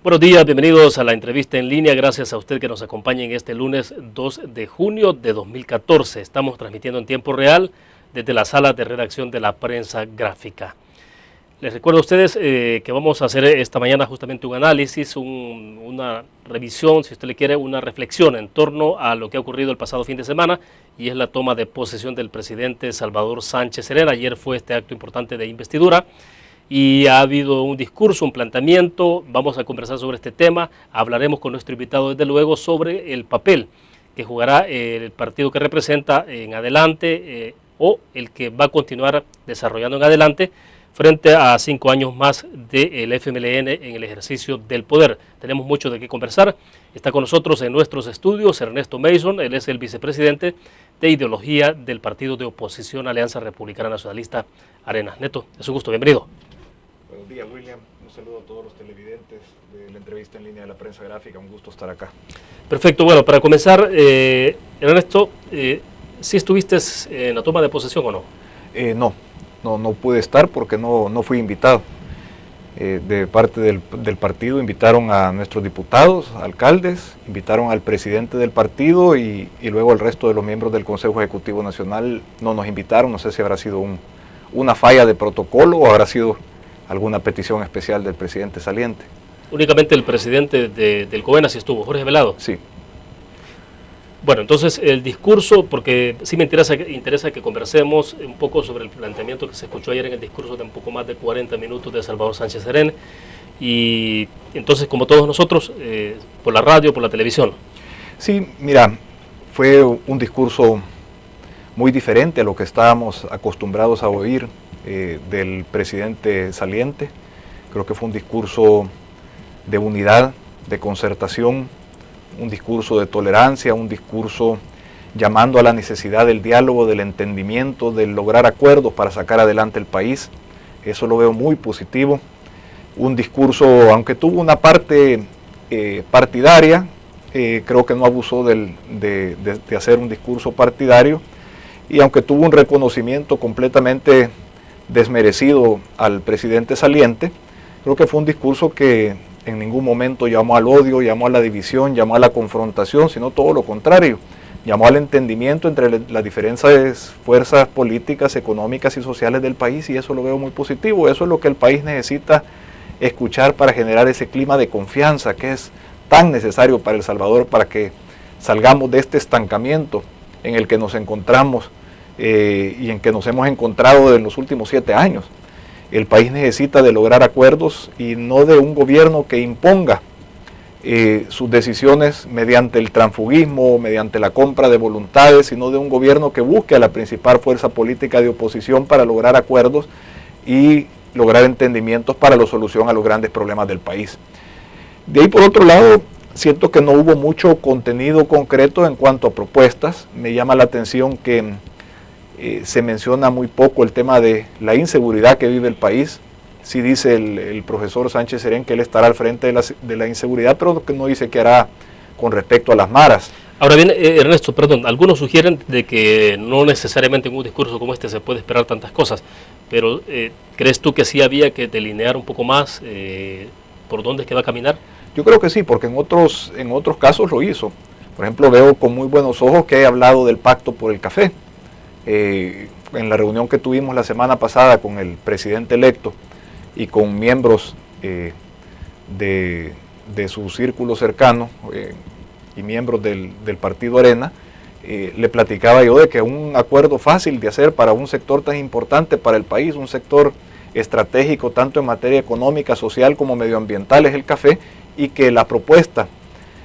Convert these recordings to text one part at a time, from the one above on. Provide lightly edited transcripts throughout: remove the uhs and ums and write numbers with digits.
Buenos días, bienvenidos a la entrevista en línea. Gracias a usted que nos acompaña en este lunes 2 de junio de 2014. Estamos transmitiendo en tiempo real desde la sala de redacción de la prensa gráfica. Les recuerdo a ustedes que vamos a hacer esta mañana justamente un análisis, una revisión, si usted le quiere, una reflexión en torno a lo que ha ocurrido el pasado fin de semana, y es la toma de posesión del presidente Salvador Sánchez Serén. Ayer fue este acto importante de investidura y ha habido un discurso, un planteamiento. Vamos a conversar sobre este tema. Hablaremos con nuestro invitado desde luego sobre el papel que jugará el partido que representa en adelante o el que va a continuar desarrollando en adelante frente a 5 años más del FMLN en el ejercicio del poder. Tenemos mucho de qué conversar. Está con nosotros en nuestros estudios Ernesto Mason. Él es el vicepresidente de ideología del partido de oposición Alianza Republicana Nacionalista Arena. Neto, es un gusto, bienvenido. Buenos días, William. Un saludo a todos los televidentes de la entrevista en línea de la prensa gráfica. Un gusto estar acá. Perfecto. Bueno, para comenzar, Ernesto, ¿sí estuviste en la toma de posesión o no? No pude estar porque no fui invitado. De parte del partido invitaron a nuestros diputados, alcaldes, invitaron al presidente del partido y luego al resto de los miembros del Consejo Ejecutivo Nacional no nos invitaron. No sé si habrá sido una falla de protocolo o habrá sido alguna petición especial del presidente saliente. Únicamente el presidente del COENA sí estuvo, Jorge Velado. Sí. Bueno, entonces el discurso, porque sí me interesa que conversemos un poco sobre el planteamiento que se escuchó ayer en el discurso de un poco más de 40 minutos de Salvador Sánchez Serén, y entonces como todos nosotros, por la radio, por la televisión. Sí, mira, fue un discurso muy diferente a lo que estábamos acostumbrados a oír del presidente saliente. Creo que fue un discurso de unidad, de concertación, un discurso de tolerancia, un discurso llamando a la necesidad del diálogo, del entendimiento, de lograr acuerdos para sacar adelante el país. Eso lo veo muy positivo. Un discurso, aunque tuvo una parte partidaria, creo que no abusó de hacer un discurso partidario, y aunque tuvo un reconocimiento completamente desmerecido al presidente saliente, creo que fue un discurso que en ningún momento llamó al odio, llamó a la división, llamó a la confrontación, sino todo lo contrario, llamó al entendimiento entre las diferentes fuerzas políticas, económicas y sociales del país, y eso lo veo muy positivo. Eso es lo que el país necesita escuchar para generar ese clima de confianza que es tan necesario para El Salvador, para que salgamos de este estancamiento en el que nos encontramos y en que nos hemos encontrado en los últimos 7 años. El país necesita de lograr acuerdos y no de un gobierno que imponga sus decisiones mediante el transfugismo, mediante la compra de voluntades, sino de un gobierno que busque a la principal fuerza política de oposición para lograr acuerdos y lograr entendimientos para la solución a los grandes problemas del país. De ahí, por otro lado, siento que no hubo mucho contenido concreto en cuanto a propuestas. Me llama la atención que se menciona muy poco el tema de la inseguridad que vive el país. Sí dice el profesor Sánchez Serén que él estará al frente de la inseguridad, pero que no dice qué hará con respecto a las maras. Ahora bien, Ernesto, perdón, algunos sugieren de que no necesariamente en un discurso como este se puede esperar tantas cosas, pero ¿crees tú que sí había que delinear un poco más por dónde es que va a caminar? Yo creo que sí, porque en otros casos lo hizo. Por ejemplo, veo con muy buenos ojos que he hablado del pacto por el café. En la reunión que tuvimos la semana pasada con el presidente electo y con miembros de su círculo cercano y miembros del partido Arena, le platicaba yo de que un acuerdo fácil de hacer para un sector tan importante para el país, un sector estratégico tanto en materia económica, social como medioambiental, es el café, y que la propuesta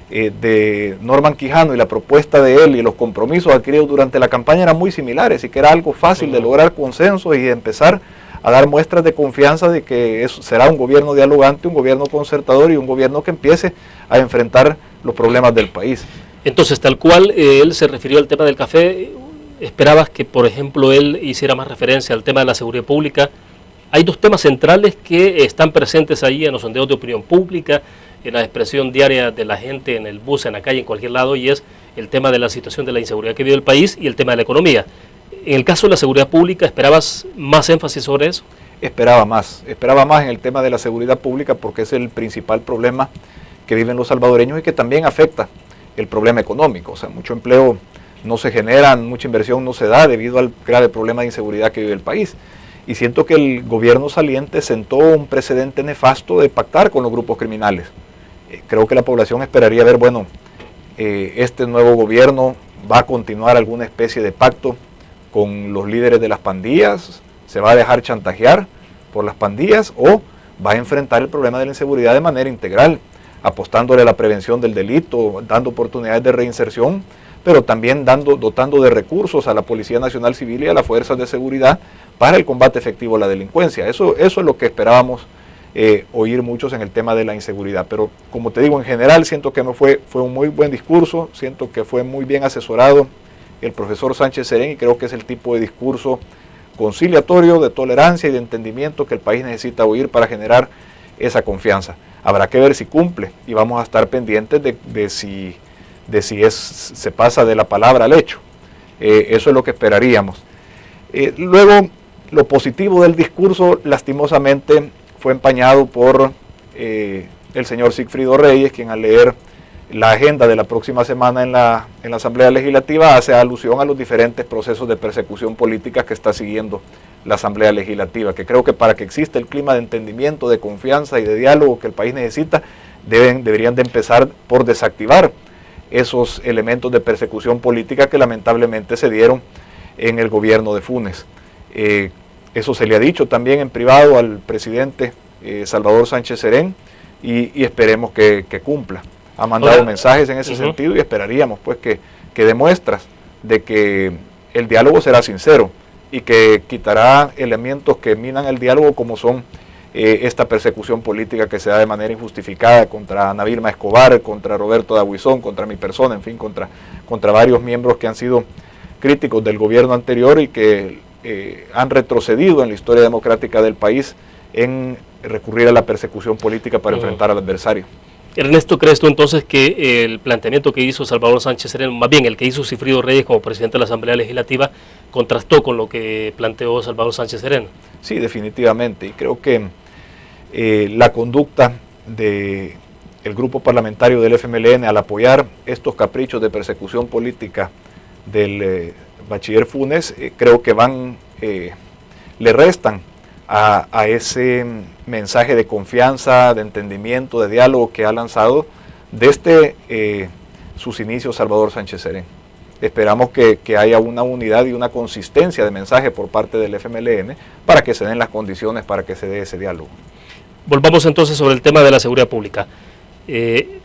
de Norman Quijano y la propuesta de él y los compromisos adquiridos durante la campaña eran muy similares, y que era algo fácil de lograr consenso y de empezar a dar muestras de confianza de que eso será un gobierno dialogante, un gobierno concertador y un gobierno que empiece a enfrentar los problemas del país. Entonces, tal cual él se refirió al tema del café, ¿esperabas que, por ejemplo, él hiciera más referencia al tema de la seguridad pública? Hay dos temas centrales que están presentes ahí en los sondeos de opinión pública, en la expresión diaria de la gente en el bus, en la calle, en cualquier lado, y es el tema de la situación de la inseguridad que vive el país y el tema de la economía. En el caso de la seguridad pública, ¿esperabas más énfasis sobre eso? esperaba más en el tema de la seguridad pública, porque es el principal problema que viven los salvadoreños y que también afecta el problema económico. O sea, mucho empleo no se genera, mucha inversión no se da debido al grave problema de inseguridad que vive el país. Y siento que el gobierno saliente sentó un precedente nefasto de pactar con los grupos criminales. Creo que la población esperaría ver, bueno, este nuevo gobierno va a continuar alguna especie de pacto con los líderes de las pandillas, se va a dejar chantajear por las pandillas o va a enfrentar el problema de la inseguridad de manera integral, apostándole a la prevención del delito, dando oportunidades de reinserción, pero también dotando de recursos a la Policía Nacional Civil y a las fuerzas de seguridad para el combate efectivo a la delincuencia. Eso es lo que esperábamos oír muchos en el tema de la inseguridad. Pero como te digo, en general siento que fue un muy buen discurso, siento que fue muy bien asesorado el profesor Sánchez Serén y creo que es el tipo de discurso conciliatorio, de tolerancia y de entendimiento que el país necesita oír para generar esa confianza. Habrá que ver si cumple y vamos a estar pendientes de si se pasa de la palabra al hecho. Eso es lo que esperaríamos. Luego, lo positivo del discurso, lastimosamente, fue empañado por el señor Sigfrido Reyes, quien al leer la agenda de la próxima semana en la Asamblea Legislativa hace alusión a los diferentes procesos de persecución política que está siguiendo la Asamblea Legislativa, que creo que para que exista el clima de entendimiento, de confianza y de diálogo que el país necesita, deberían de empezar por desactivar esos elementos de persecución política que lamentablemente se dieron en el gobierno de Funes. Eso se le ha dicho también en privado al presidente Salvador Sánchez Serén y esperemos que cumpla. Ha mandado mensajes en ese sentido y esperaríamos pues que demuestras de que el diálogo será sincero y que quitará elementos que minan el diálogo como son esta persecución política que se da de manera injustificada contra Ana Vilma Escobar, contra Roberto Dabuizón, contra mi persona, en fin, contra varios miembros que han sido críticos del gobierno anterior y que han retrocedido en la historia democrática del país en recurrir a la persecución política para enfrentar al adversario. Ernesto, ¿crees tú entonces que el planteamiento que hizo Salvador Sánchez Serén, más bien el que hizo Sigfrido Reyes como presidente de la Asamblea Legislativa, contrastó con lo que planteó Salvador Sánchez Serén? Sí, definitivamente. Y creo que la conducta del grupo parlamentario del FMLN al apoyar estos caprichos de persecución política del bachiller Funes, creo que le restan a ese mensaje de confianza, de entendimiento, de diálogo que ha lanzado desde sus inicios Salvador Sánchez Serén. Esperamos que haya una unidad y una consistencia de mensaje por parte del FMLN para que se den las condiciones para que se dé ese diálogo. Volvamos entonces sobre el tema de la seguridad pública. En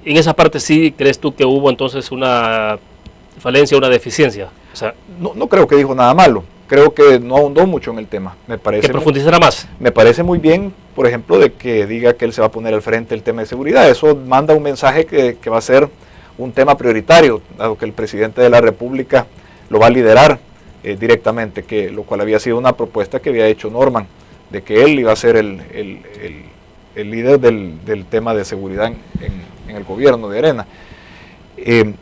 esa parte sí, ¿crees tú que hubo entonces una falencia, una deficiencia? O sea, no creo que dijo nada malo. Creo que no ahondó mucho en el tema. Me parece que profundizara más. Me parece muy bien, por ejemplo, de que diga que él se va a poner al frente del tema de seguridad. Eso manda un mensaje que va a ser un tema prioritario, dado que el presidente de la República lo va a liderar directamente, lo cual había sido una propuesta que había hecho Norman, de que él iba a ser el líder del tema de seguridad en el gobierno de Arena.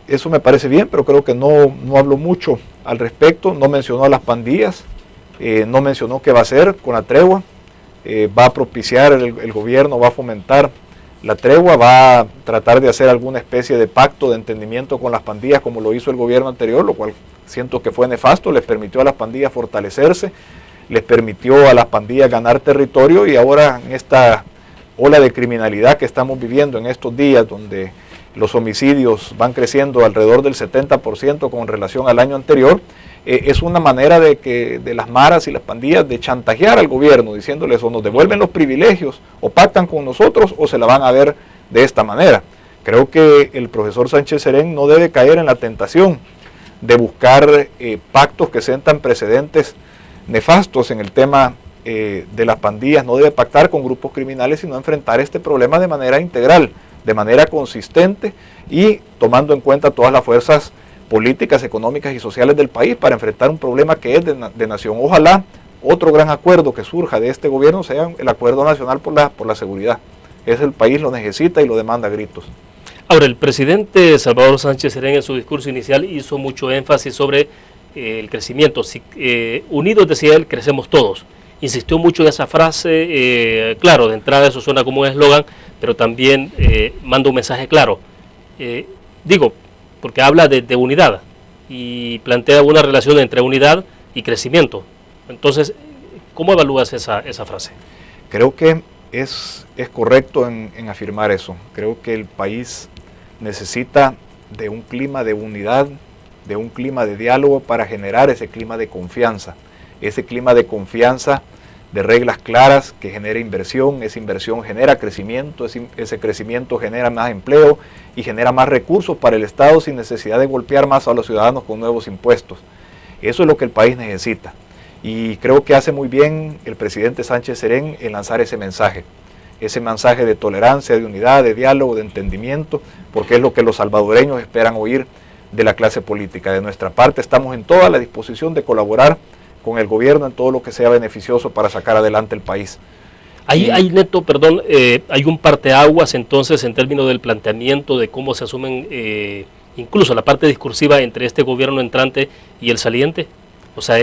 Eso me parece bien, pero creo que no habló mucho al respecto, no mencionó a las pandillas, no mencionó qué va a hacer con la tregua, va a propiciar el gobierno, va a fomentar la tregua, va a tratar de hacer alguna especie de pacto de entendimiento con las pandillas como lo hizo el gobierno anterior, lo cual siento que fue nefasto, les permitió a las pandillas fortalecerse, les permitió a las pandillas ganar territorio y ahora en esta ola de criminalidad que estamos viviendo en estos días donde los homicidios van creciendo alrededor del 70% con relación al año anterior, es una manera de las maras y las pandillas de chantajear al gobierno, diciéndoles o nos devuelven los privilegios, o pactan con nosotros, o se la van a ver de esta manera. Creo que el profesor Sánchez Serén no debe caer en la tentación de buscar pactos que sentan precedentes nefastos en el tema de las pandillas, no debe pactar con grupos criminales, sino enfrentar este problema de manera integral, de manera consistente y tomando en cuenta todas las fuerzas políticas, económicas y sociales del país para enfrentar un problema que es de nación. Ojalá otro gran acuerdo que surja de este gobierno sea el acuerdo nacional por la seguridad. El país lo necesita y lo demanda a gritos. Ahora, el presidente Salvador Sánchez Serén en su discurso inicial hizo mucho énfasis sobre el crecimiento. Unidos, decía él, crecemos todos. insistió mucho en esa frase. Claro, de entrada eso suena como un eslogan, pero también manda un mensaje claro. Digo, porque habla de unidad y plantea una relación entre unidad y crecimiento. Entonces, ¿cómo evalúas esa frase? Creo que es correcto en afirmar eso. Creo que el país necesita de un clima de unidad, de un clima de diálogo para generar ese clima de confianza. Ese clima de confianza, de reglas claras que genera inversión, esa inversión genera crecimiento, ese crecimiento genera más empleo y genera más recursos para el Estado sin necesidad de golpear más a los ciudadanos con nuevos impuestos. Eso es lo que el país necesita. Y creo que hace muy bien el presidente Sánchez Serén en lanzar ese mensaje de tolerancia, de unidad, de diálogo, de entendimiento, porque es lo que los salvadoreños esperan oír de la clase política. De nuestra parte estamos en toda la disposición de colaborar con el gobierno en todo lo que sea beneficioso para sacar adelante el país. Hay Neto, perdón, hay un parteaguas entonces en términos del planteamiento de cómo se asumen incluso la parte discursiva entre este gobierno entrante y el saliente. O sea,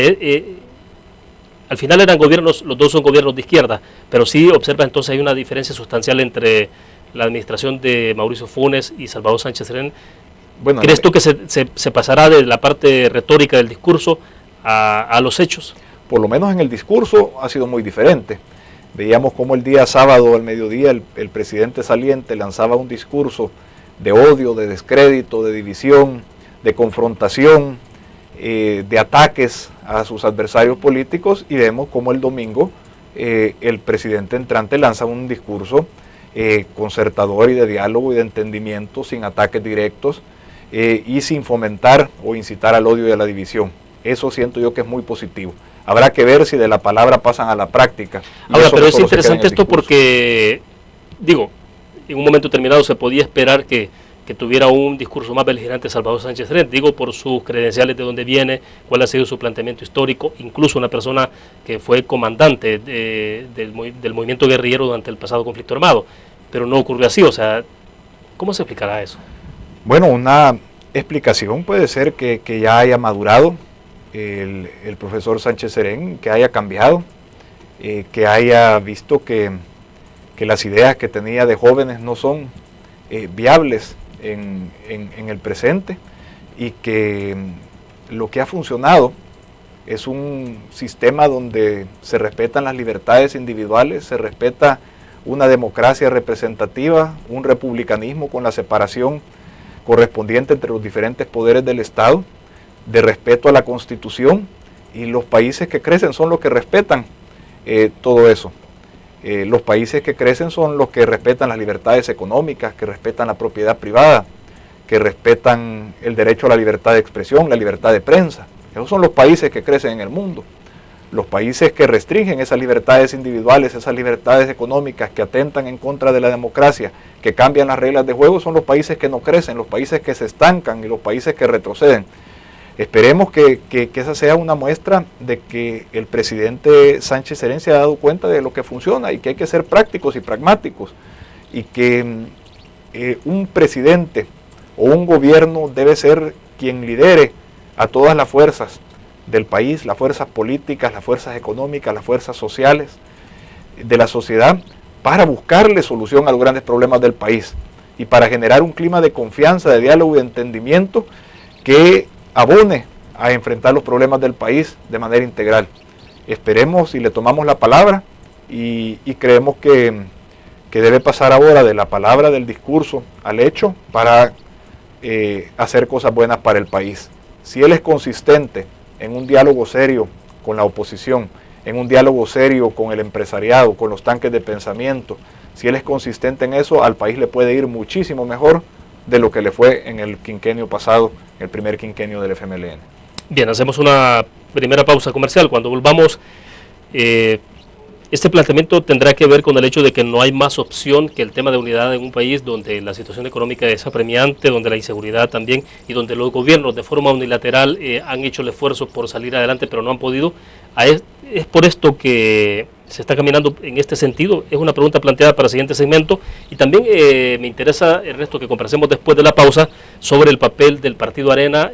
al final eran gobiernos, los dos son gobiernos de izquierda, pero sí observa entonces hay una diferencia sustancial entre la administración de Mauricio Funes y Salvador Sánchez Serén. Bueno, ¿crees tú que se pasará de la parte retórica del discurso a los hechos? Por lo menos en el discurso ha sido muy diferente. Veíamos cómo el día sábado al mediodía el presidente saliente lanzaba un discurso de odio, de descrédito, de división, de confrontación, de ataques a sus adversarios políticos, y vemos cómo el domingo el presidente entrante lanza un discurso concertador y de diálogo y de entendimiento, sin ataques directos y sin fomentar o incitar al odio y a la división. Eso siento yo que es muy positivo. Habrá que ver si de la palabra pasan a la práctica. Ahora, pero es interesante esto porque, digo, en un momento determinado se podía esperar que tuviera un discurso más beligerante Salvador Sánchez Serén, digo por sus credenciales, de dónde viene, cuál ha sido su planteamiento histórico, incluso una persona que fue comandante del movimiento guerrillero durante el pasado conflicto armado, pero no ocurrió así. O sea, ¿cómo se explicará eso? Bueno, una explicación puede ser que ya haya madurado el profesor Sánchez Serén, que haya cambiado, que haya visto que las ideas que tenía de jóvenes no son viables en el presente, y que lo que ha funcionado es un sistema donde se respetan las libertades individuales, se respeta una democracia representativa, un republicanismo con la separación correspondiente entre los diferentes poderes del Estado, de respeto a la Constitución, y los países que crecen son los que respetan todo eso. Los países que crecen son los que respetan las libertades económicas, que respetan la propiedad privada, que respetan el derecho a la libertad de expresión, la libertad de prensa. Esos son los países que crecen en el mundo. Los países que restringen esas libertades individuales, esas libertades económicas, que atentan en contra de la democracia, que cambian las reglas de juego, son los países que no crecen, los países que se estancan y los países que retroceden. Esperemos que esa sea una muestra de que el presidente Sánchez Serén se ha dado cuenta de lo que funciona y que hay que ser prácticos y pragmáticos, y que un presidente o un gobierno debe ser quien lidere a todas las fuerzas del país, las fuerzas políticas, las fuerzas económicas, las fuerzas sociales de la sociedad, para buscarle solución a los grandes problemas del país y para generar un clima de confianza, de diálogo y de entendimiento que abone a enfrentar los problemas del país de manera integral. Esperemos y le tomamos la palabra, y creemos que debe pasar ahora de la palabra, del discurso, al hecho, para hacer cosas buenas para el país. Si él es consistente en un diálogo serio con la oposición, en un diálogo serio con el empresariado, con los tanques de pensamiento, si él es consistente en eso, al país le puede ir muchísimo mejor de lo que le fue en el quinquenio pasado, el primer quinquenio del FMLN. Bien, hacemos una primera pausa comercial. Cuando volvamos, este planteamiento tendrá que ver con el hecho de que no hay más opción que el tema de unidad en un país donde la situación económica es apremiante, donde la inseguridad también, y donde los gobiernos de forma unilateral han hecho el esfuerzo por salir adelante, pero no han podido. Es por esto que ¿Se está caminando en este sentido? Es una pregunta planteada para el siguiente segmento. Y también me interesa, Ernesto, que conversemos después de la pausa sobre el papel del Partido Arena,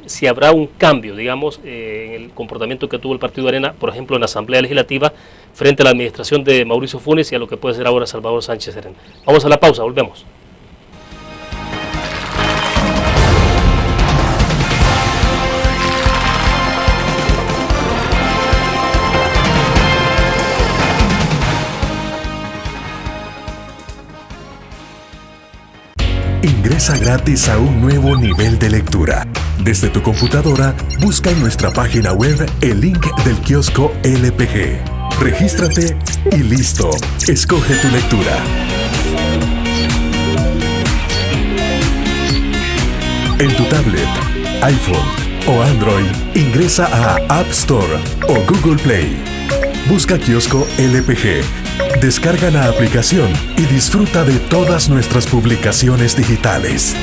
si habrá un cambio, digamos, en el comportamiento que tuvo el Partido Arena, por ejemplo, en la Asamblea Legislativa, frente a la administración de Mauricio Funes y a lo que puede ser ahora Salvador Sánchez Serén. Vamos a la pausa, volvemos. Ingresa gratis a un nuevo nivel de lectura. Desde tu computadora, busca en nuestra página web el link del kiosco LPG. Regístrate y listo. Escoge tu lectura. En tu tablet, iPhone o Android, ingresa a App Store o Google Play. Busca kiosco LPG. Descarga la aplicación y disfruta de todas nuestras publicaciones digitales.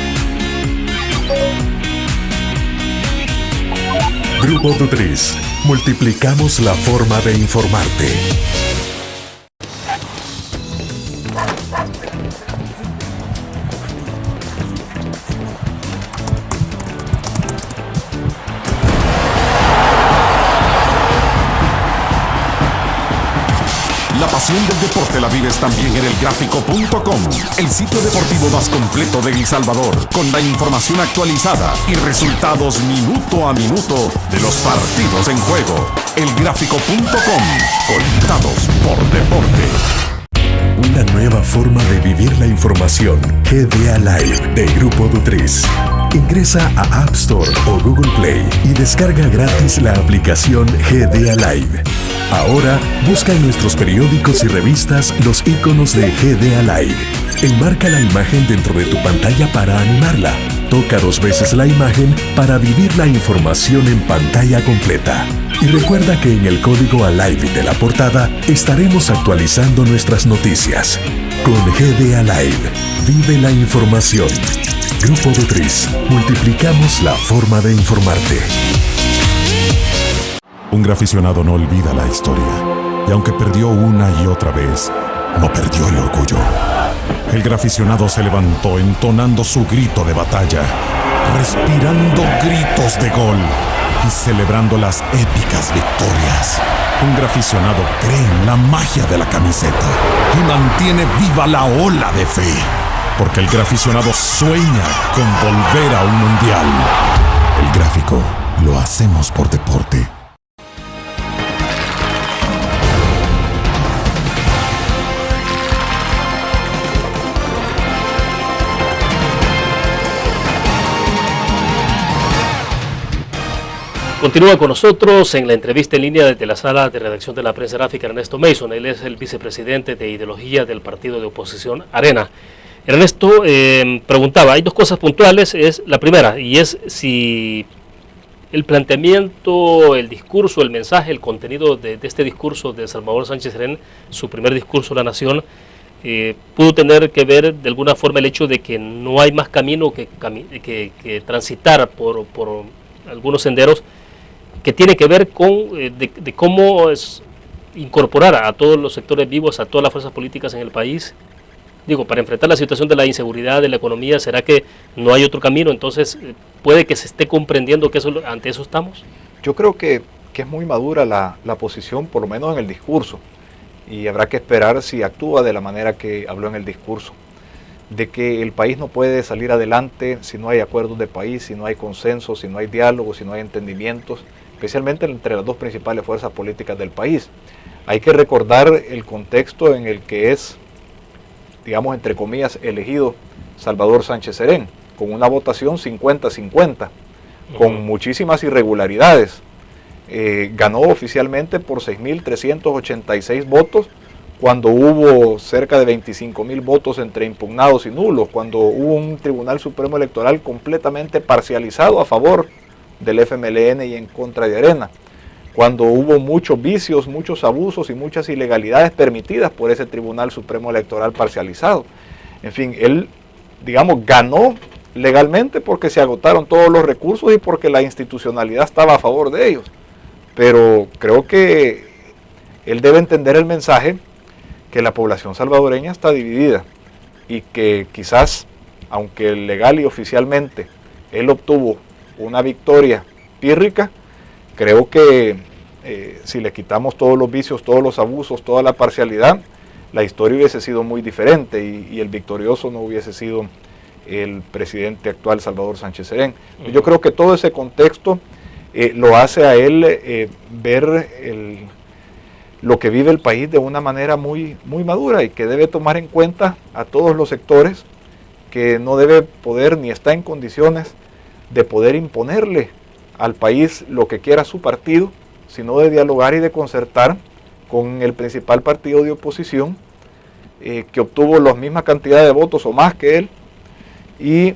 Grupo Dutriz. Multiplicamos la forma de informarte. La pasión del deporte la vives también en elgráfico.com, el sitio deportivo más completo de El Salvador, con la información actualizada y resultados minuto a minuto de los partidos en juego. Elgráfico.com, conectados por deporte. Una nueva forma de vivir la información. GDA Live de Grupo Dutriz. Ingresa a App Store o Google Play y descarga gratis la aplicación GDA Live. Ahora, busca en nuestros periódicos y revistas los iconos de GDA Live. Enmarca la imagen dentro de tu pantalla para animarla. Toca 2 veces la imagen para vivir la información en pantalla completa. Y recuerda que en el código ALIVE de la portada estaremos actualizando nuestras noticias. Con GDA Live, vive la información. Grupo Dutriz, multiplicamos la forma de informarte. Un graficionado no olvida la historia, y aunque perdió una y otra vez, no perdió el orgullo. El graficionado se levantó entonando su grito de batalla, respirando gritos de gol y celebrando las épicas victorias. Un graficionado cree en la magia de la camiseta y mantiene viva la ola de fe, porque el graficionado sueña con volver a un mundial. El gráfico lo hacemos por deporte. Continúa con nosotros en la entrevista en línea desde la sala de redacción de la prensa gráfica Ernesto Mason. Él es el vicepresidente de ideología del partido de oposición Arena. Ernesto preguntaba, hay 2 cosas puntuales. Es la primera, y es si el planteamiento, el discurso, el mensaje, el contenido de este discurso de Salvador Sánchez Serén, su primer discurso a la nación, pudo tener que ver de alguna forma el hecho de que no hay más camino que transitar por algunos senderos, que tiene que ver con de cómo incorporar a todos los sectores vivos, a todas las fuerzas políticas en el país. Digo, para enfrentar la situación de la inseguridad, de la economía, ¿será que no hay otro camino? Entonces, ¿puede que se esté comprendiendo que ante eso estamos? Yo creo que es muy madura la posición, por lo menos en el discurso, y habrá que esperar si actúa de la manera que habló en el discurso, de que el país no puede salir adelante si no hay acuerdos de país, si no hay consenso, si no hay diálogo, si no hay entendimientos, especialmente entre las 2 principales fuerzas políticas del país. Hay que recordar el contexto en el que es, digamos, entre comillas, elegido Salvador Sánchez Serén, con una votación 50-50, con muchísimas irregularidades. Ganó oficialmente por 6.386 votos, cuando hubo cerca de 25.000 votos entre impugnados y nulos, cuando hubo un Tribunal Supremo Electoral completamente parcializado a favor del FMLN y en contra de Arena, cuando hubo muchos vicios, muchos abusos y muchas ilegalidades permitidas por ese Tribunal Supremo Electoral parcializado. En fin, él, digamos, ganó legalmente porque se agotaron todos los recursos y porque la institucionalidad estaba a favor de ellos. Pero creo que él debe entender el mensaje que la población salvadoreña está dividida y que quizás, aunque legal y oficialmente él obtuvo una victoria pírrica, creo que si le quitamos todos los vicios, todos los abusos, toda la parcialidad, la historia hubiese sido muy diferente y el victorioso no hubiese sido el presidente actual Salvador Sánchez Serén. Yo creo que todo ese contexto lo hace a él ver lo que vive el país de una manera muy madura y que debe tomar en cuenta a todos los sectores, que no debe poder ni está en condiciones de poder imponerle al país lo que quiera su partido, sino de dialogar y de concertar con el principal partido de oposición, que obtuvo la misma cantidad de votos o más que él, y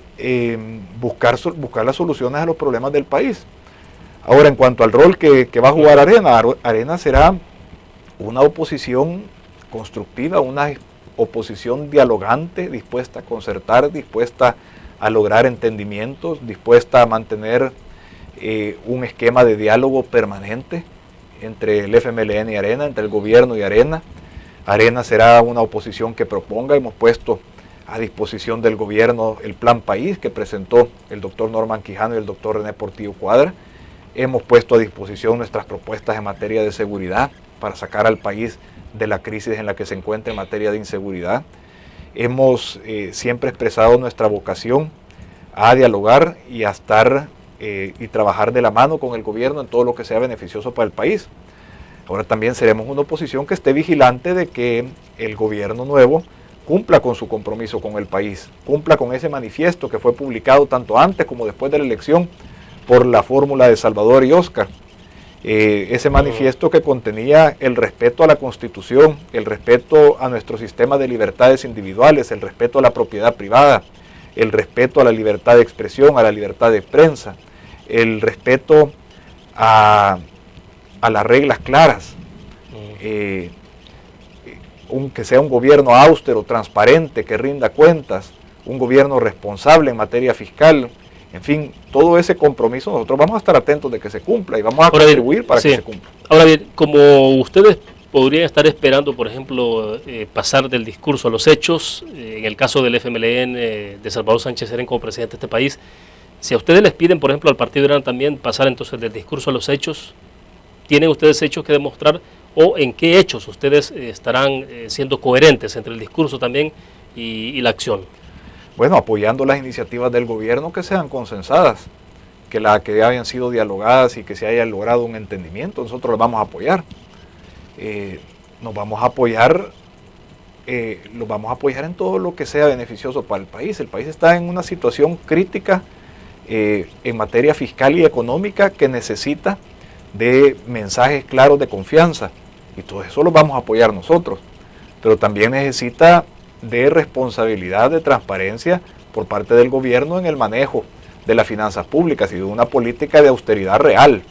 buscar las soluciones a los problemas del país. Ahora, en cuanto al rol que va a jugar Arena será una oposición constructiva, una oposición dialogante, dispuesta a concertar, dispuesta a lograr entendimientos, dispuesta a mantener un esquema de diálogo permanente entre el FMLN y Arena, entre el gobierno y Arena. Arena será una oposición que proponga. Hemos puesto a disposición del gobierno el Plan País que presentó el doctor Norman Quijano y el doctor René Portillo Cuadra. Hemos puesto a disposición nuestras propuestas en materia de seguridad para sacar al país de la crisis en la que se encuentra en materia de inseguridad. Hemos siempre expresado nuestra vocación a dialogar y a estar y trabajar de la mano con el gobierno en todo lo que sea beneficioso para el país. Ahora también seremos una oposición que esté vigilante de que el gobierno nuevo cumpla con su compromiso con el país, cumpla con ese manifiesto que fue publicado tanto antes como después de la elección por la fórmula de Salvador y Oscar. Ese manifiesto que contenía el respeto a la Constitución, el respeto a nuestro sistema de libertades individuales, el respeto a la propiedad privada, el respeto a la libertad de expresión, a la libertad de prensa, el respeto a las reglas claras, que sea un gobierno austero, transparente, que rinda cuentas, un gobierno responsable en materia fiscal. En fin, todo ese compromiso nosotros vamos a estar atentos de que se cumpla y vamos a contribuir para que se cumpla. Ahora bien, como ustedes podrían estar esperando, por ejemplo, pasar del discurso a los hechos, en el caso del FMLN de Salvador Sánchez Serén como presidente de este país, si a ustedes les piden, por ejemplo, al Partido Arena también pasar entonces del discurso a los hechos, ¿tienen ustedes hechos que demostrar o en qué hechos ustedes estarán siendo coherentes entre el discurso también y la acción? Bueno, apoyando las iniciativas del gobierno que sean consensadas, que hayan sido dialogadas y que se haya logrado un entendimiento, nosotros las vamos a apoyar. Nos vamos a apoyar en todo lo que sea beneficioso para el país. El país está en una situación crítica en materia fiscal y económica que necesita de mensajes claros de confianza, y todo eso lo vamos a apoyar nosotros, pero también necesita de responsabilidad, de transparencia por parte del gobierno en el manejo de las finanzas públicas y de una política de austeridad real,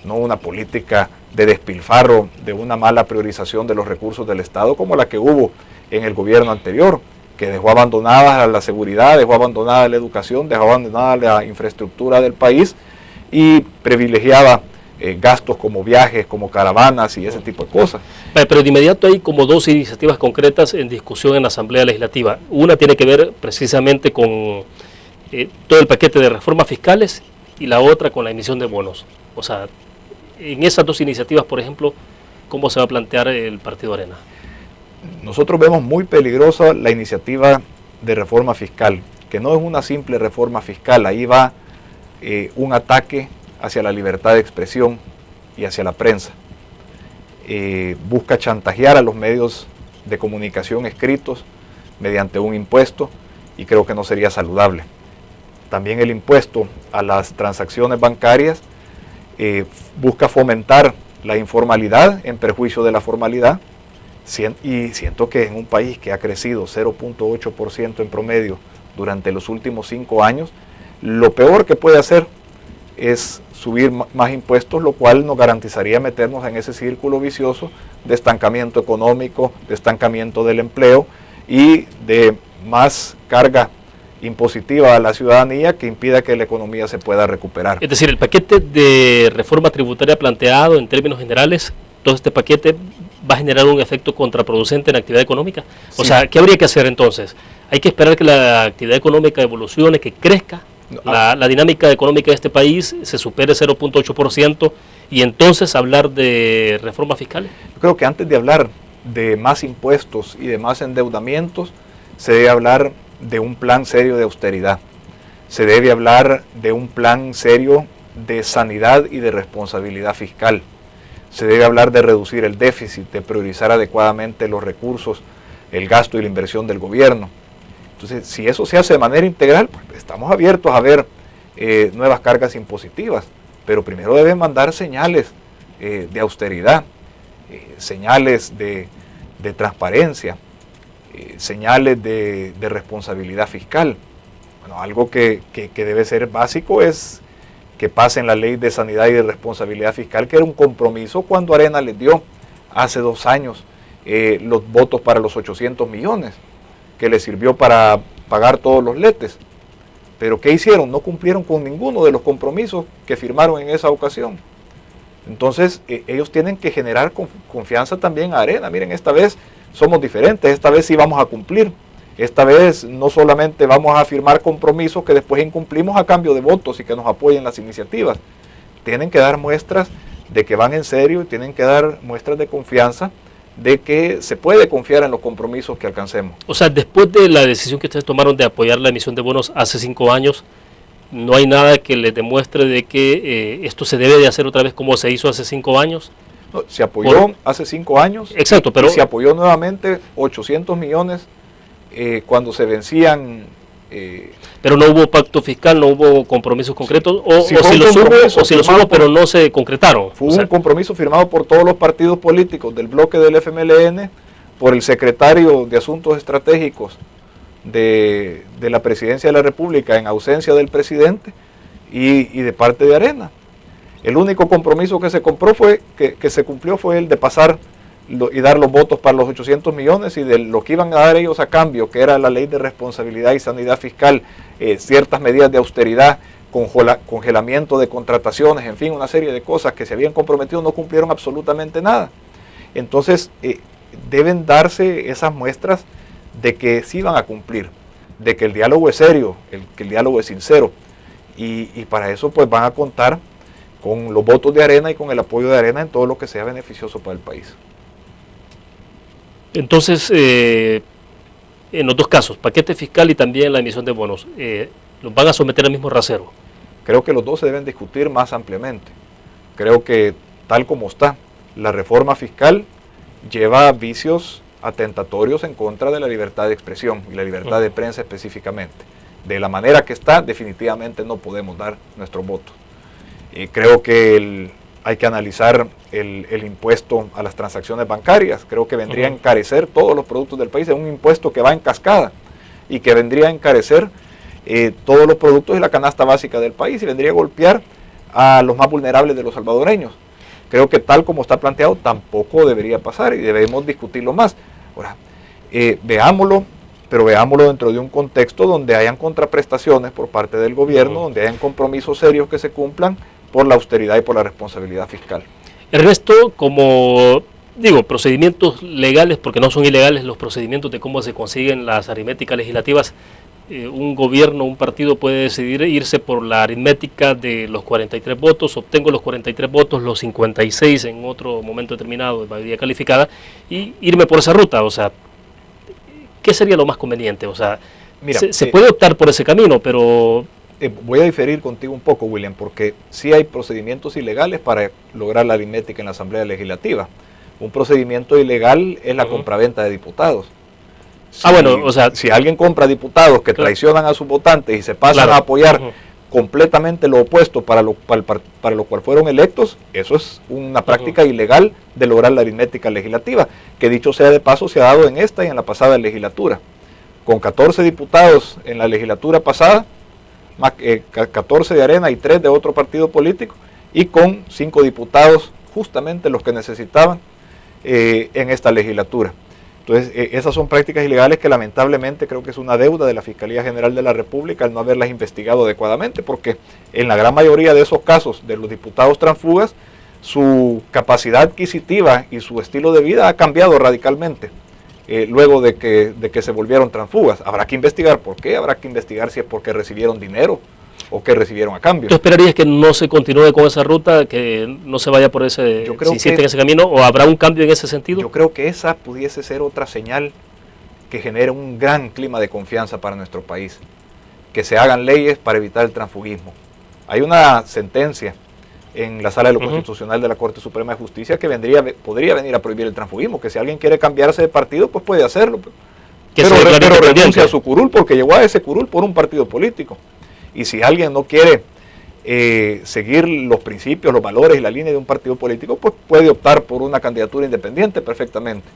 no una política de despilfarro, de una mala priorización de los recursos del Estado como la que hubo en el gobierno anterior, que dejó abandonada la seguridad, dejó abandonada la educación, dejó abandonada la infraestructura del país y privilegiaba gastos como viajes, como caravanas y ese tipo de cosas. Pero de inmediato hay como dos iniciativas concretas en discusión en la Asamblea Legislativa. Una tiene que ver precisamente con todo el paquete de reformas fiscales y la otra con la emisión de bonos. O sea, en esas dos iniciativas, por ejemplo, ¿cómo se va a plantear el Partido Arena? Nosotros vemos muy peligrosa la iniciativa de reforma fiscal, que no es una simple reforma fiscal, ahí va un ataque hacia la libertad de expresión y hacia la prensa. Busca chantajear a los medios de comunicación escritos mediante un impuesto y creo que no sería saludable. También el impuesto a las transacciones bancarias busca fomentar la informalidad en perjuicio de la formalidad, y siento que en un país que ha crecido 0.8% en promedio durante los últimos 5 años, lo peor que puede hacer es subir más impuestos, lo cual nos garantizaría meternos en ese círculo vicioso de estancamiento económico, de estancamiento del empleo y de más carga impositiva a la ciudadanía que impida que la economía se pueda recuperar. Es decir, el paquete de reforma tributaria planteado en términos generales, todo este paquete va a generar un efecto contraproducente en la actividad económica. O Sí. sea, ¿qué habría que hacer entonces? Hay que esperar que la actividad económica evolucione, que crezca, la dinámica económica de este país se supere 0.8% y entonces hablar de reformas fiscales. Yo creo que antes de hablar de más impuestos y de más endeudamientos, se debe hablar de un plan serio de austeridad. Se debe hablar de un plan serio de sanidad y de responsabilidad fiscal. Se debe hablar de reducir el déficit, de priorizar adecuadamente los recursos, el gasto y la inversión del gobierno. Entonces, si eso se hace de manera integral, pues estamos abiertos a ver nuevas cargas impositivas, pero primero deben mandar señales de austeridad, señales de transparencia, señales de responsabilidad fiscal. Bueno, algo que debe ser básico es que pasen la ley de sanidad y de responsabilidad fiscal, que era un compromiso cuando Arena les dio hace 2 años los votos para los 800 millones, que les sirvió para pagar todos los letes. Pero ¿qué hicieron? No cumplieron con ninguno de los compromisos que firmaron en esa ocasión. Entonces ellos tienen que generar confianza también a Arena. Miren, esta vez somos diferentes, esta vez sí vamos a cumplir. Esta vez no solamente vamos a firmar compromisos que después incumplimos a cambio de votos y que nos apoyen las iniciativas. Tienen que dar muestras de que van en serio y tienen que dar muestras de confianza de que se puede confiar en los compromisos que alcancemos. O sea, después de la decisión que ustedes tomaron de apoyar la emisión de bonos hace 5 años, no hay nada que les demuestre de que esto se debe de hacer otra vez como se hizo hace 5 años. No, se apoyó hace 5 años. Exacto, pero y se apoyó nuevamente 800 millones cuando se vencían. Pero no hubo pacto fiscal, no hubo compromisos concretos, o Sí, si los hubo, pero por, no se concretaron. Fue un compromiso firmado por todos los partidos políticos del bloque del FMLN, por el secretario de Asuntos Estratégicos de la Presidencia de la República en ausencia del presidente y de parte de Arena. El único compromiso que se compró que se cumplió fue el de pasar y dar los votos para los 800 millones y de lo que iban a dar ellos a cambio, que era la ley de responsabilidad y sanidad fiscal, ciertas medidas de austeridad, congelamiento de contrataciones, en fin, una serie de cosas que se habían comprometido, no cumplieron absolutamente nada. Entonces, deben darse esas muestras de que sí van a cumplir, de que el diálogo es serio, que el diálogo es sincero, y para eso pues van a contar con los votos de Arena y con el apoyo de Arena en todo lo que sea beneficioso para el país. Entonces, en los dos casos, paquete fiscal y también la emisión de bonos, ¿los van a someter al mismo rasero? Creo que los dos se deben discutir más ampliamente. Creo que tal como está, la reforma fiscal lleva vicios atentatorios en contra de la libertad de expresión y la libertad de prensa específicamente. De la manera que está, definitivamente no podemos dar nuestro voto. Creo que hay que analizar el impuesto a las transacciones bancarias. Creo que vendría a encarecer todos los productos del país. Es un impuesto que va en cascada y que vendría a encarecer todos los productos de la canasta básica del país y vendría a golpear a los más vulnerables de los salvadoreños. Creo que tal como está planteado tampoco debería pasar y debemos discutirlo más. Ahora, veámoslo, pero veámoslo dentro de un contexto donde hayan contraprestaciones por parte del gobierno, donde hayan compromisos serios que se cumplan por la austeridad y por la responsabilidad fiscal. Ernesto, como digo, procedimientos legales, porque no son ilegales los procedimientos de cómo se consiguen las aritméticas legislativas, un gobierno, un partido puede decidir irse por la aritmética de los 43 votos, obtengo los 43 votos, los 56 en otro momento determinado de mayoría calificada, y irme por esa ruta. O sea, ¿qué sería lo más conveniente? O sea, mira, se puede optar por ese camino, pero... voy a diferir contigo un poco, William, porque sí hay procedimientos ilegales para lograr la aritmética en la Asamblea Legislativa. Un procedimiento ilegal es la compraventa de diputados. Si alguien compra diputados que traicionan a sus votantes y se pasan a apoyar completamente lo opuesto para lo cual fueron electos, eso es una práctica ilegal de lograr la aritmética legislativa, que dicho sea de paso se ha dado en esta y en la pasada legislatura. Con 14 diputados en la legislatura pasada, más 14 de Arena y 3 de otro partido político, y con 5 diputados, justamente los que necesitaban en esta legislatura. Entonces, esas son prácticas ilegales que lamentablemente creo que es una deuda de la Fiscalía General de la República el no haberlas investigado adecuadamente, porque en la gran mayoría de esos casos de los diputados transfugas su capacidad adquisitiva y su estilo de vida ha cambiado radicalmente luego de que se volvieron transfugas. Habrá que investigar por qué, habrá que investigar si es porque recibieron dinero o que recibieron a cambio. ¿Tú esperarías que no se continúe con esa ruta, que no se vaya por ese, si insiste en ese camino, o habrá un cambio en ese sentido? Yo creo que esa pudiese ser otra señal que genere un gran clima de confianza para nuestro país, que se hagan leyes para evitar el transfugismo. Hay una sentencia en la Sala de lo Constitucional de la Corte Suprema de Justicia que podría venir a prohibir el transfugismo, que si alguien quiere cambiarse de partido, pues puede hacerlo. Pero renuncia a su curul, porque llegó a ese curul por un partido político. Y si alguien no quiere seguir los principios, los valores y la línea de un partido político, pues puede optar por una candidatura independiente perfectamente.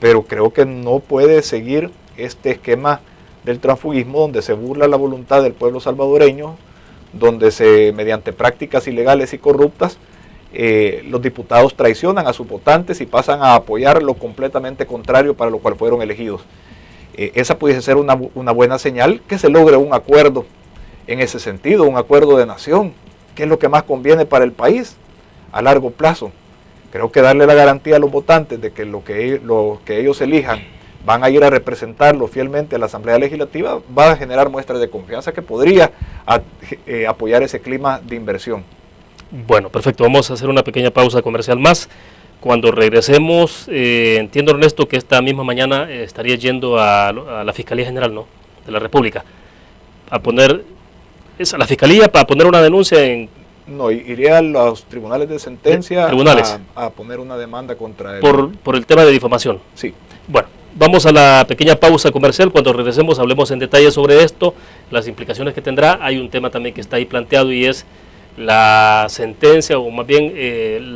Pero creo que no puede seguir este esquema del transfugismo donde se burla la voluntad del pueblo salvadoreño, donde mediante prácticas ilegales y corruptas los diputados traicionan a sus votantes y pasan a apoyar lo completamente contrario para lo cual fueron elegidos. Esa pudiese ser una buena señal, que se logre un acuerdo en ese sentido, un acuerdo de nación, que es lo que más conviene para el país a largo plazo. Creo que darle la garantía a los votantes de que lo que ellos elijan van a ir a representarlo fielmente a la Asamblea Legislativa va a generar muestras de confianza que podría apoyar ese clima de inversión. Bueno, perfecto. Vamos a hacer una pequeña pausa comercial más. Cuando regresemos, entiendo, Ernesto, que esta misma mañana estaría yendo a la Fiscalía General, ¿no?, de la República, a la Fiscalía para poner una denuncia en... No, iría a los tribunales de sentencia a poner una demanda contra él. Por el tema de difamación. Sí. Bueno, vamos a la pequeña pausa comercial. Cuando regresemos hablemos en detalle sobre esto, las implicaciones que tendrá. Hay un tema también que está ahí planteado y es la sentencia, o más bien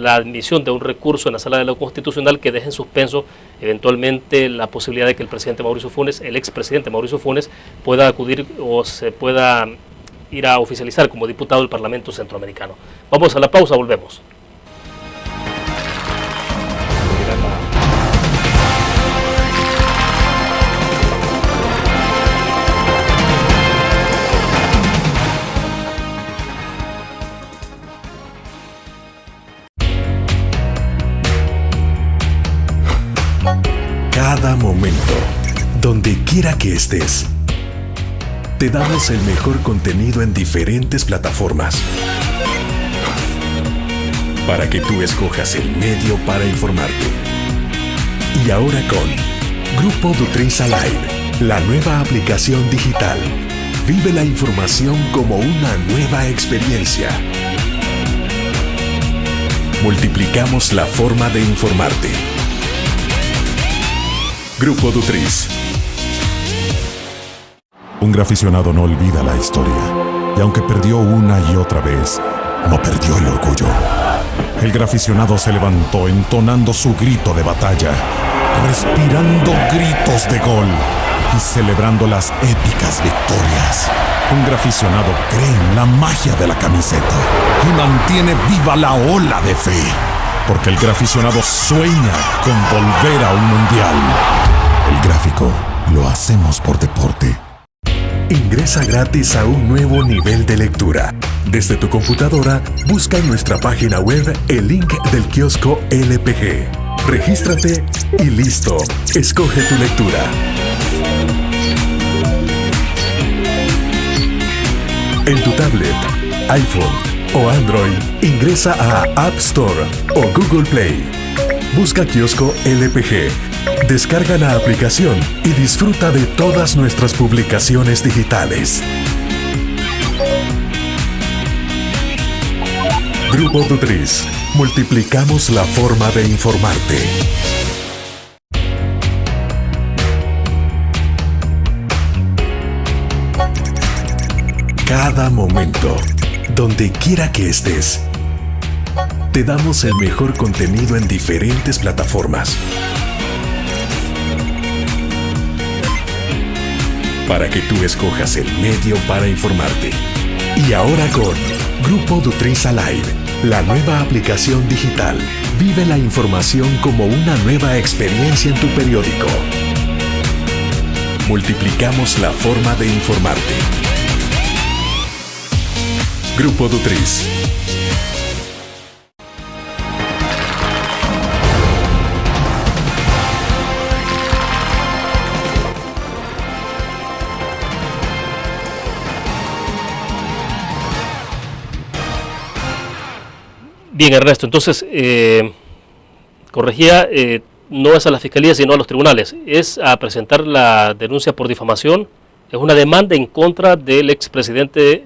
la admisión de un recurso en la Sala de lo Constitucional que deje en suspenso eventualmente la posibilidad de que el presidente Mauricio Funes, el expresidente Mauricio Funes, pueda acudir o se pueda ir a oficializar como diputado del Parlamento Centroamericano. Vamos a la pausa, volvemos. Cada momento, donde quiera que estés, te damos el mejor contenido en diferentes plataformas para que tú escojas el medio para informarte. Y ahora con Grupo Du3 Alive, la nueva aplicación digital. Vive la información como una nueva experiencia. Multiplicamos la forma de informarte. Grupo Du3. Un graficionado no olvida la historia, y aunque perdió una y otra vez, no perdió el orgullo. El graficionado se levantó entonando su grito de batalla, respirando gritos de gol y celebrando las épicas victorias. Un graficionado cree en la magia de la camiseta y mantiene viva la ola de fe, porque el graficionado sueña con volver a un mundial. El gráfico lo hacemos por deporte. Ingresa gratis a un nuevo nivel de lectura. Desde tu computadora, busca en nuestra página web el link del kiosco LPG. Regístrate y listo. Escoge tu lectura. En tu tablet, iPhone o Android, ingresa a App Store o Google Play. Busca kiosco LPG. Descarga la aplicación y disfruta de todas nuestras publicaciones digitales. Grupo Du3. Multiplicamos la forma de informarte. Cada momento, donde quiera que estés, te damos el mejor contenido en diferentes plataformas para que tú escojas el medio para informarte. Y ahora con Grupo Du3 Alive, la nueva aplicación digital. Vive la información como una nueva experiencia en tu periódico. Multiplicamos la forma de informarte. Grupo Du3. Bien, Ernesto, entonces, corregía, no es a la Fiscalía, sino a los tribunales. Es a presentar la denuncia por difamación, es una demanda en contra del expresidente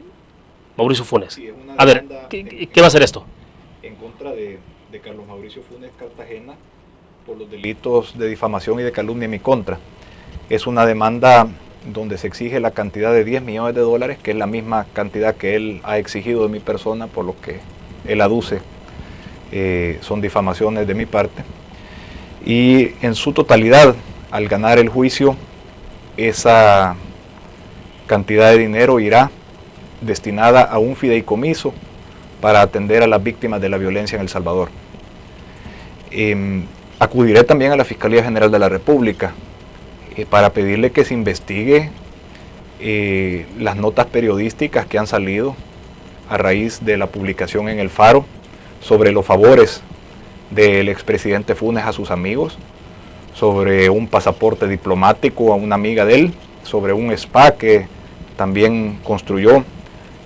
Mauricio Funes. Sí, a ver, ¿qué va a hacer esto? En contra de Carlos Mauricio Funes Cartagena por los delitos de difamación y de calumnia en mi contra. Es una demanda donde se exige la cantidad de $10 millones, que es la misma cantidad que él ha exigido de mi persona, por lo que él aduce son difamaciones de mi parte. Y en su totalidad, al ganar el juicio, esa cantidad de dinero irá destinada a un fideicomiso para atender a las víctimas de la violencia en El Salvador. Acudiré también a la Fiscalía General de la República para pedirle que se investigue las notas periodísticas que han salido a raíz de la publicación en El Faro sobre los favores del expresidente Funes a sus amigos, sobre un pasaporte diplomático a una amiga de él, sobre un spa que también construyó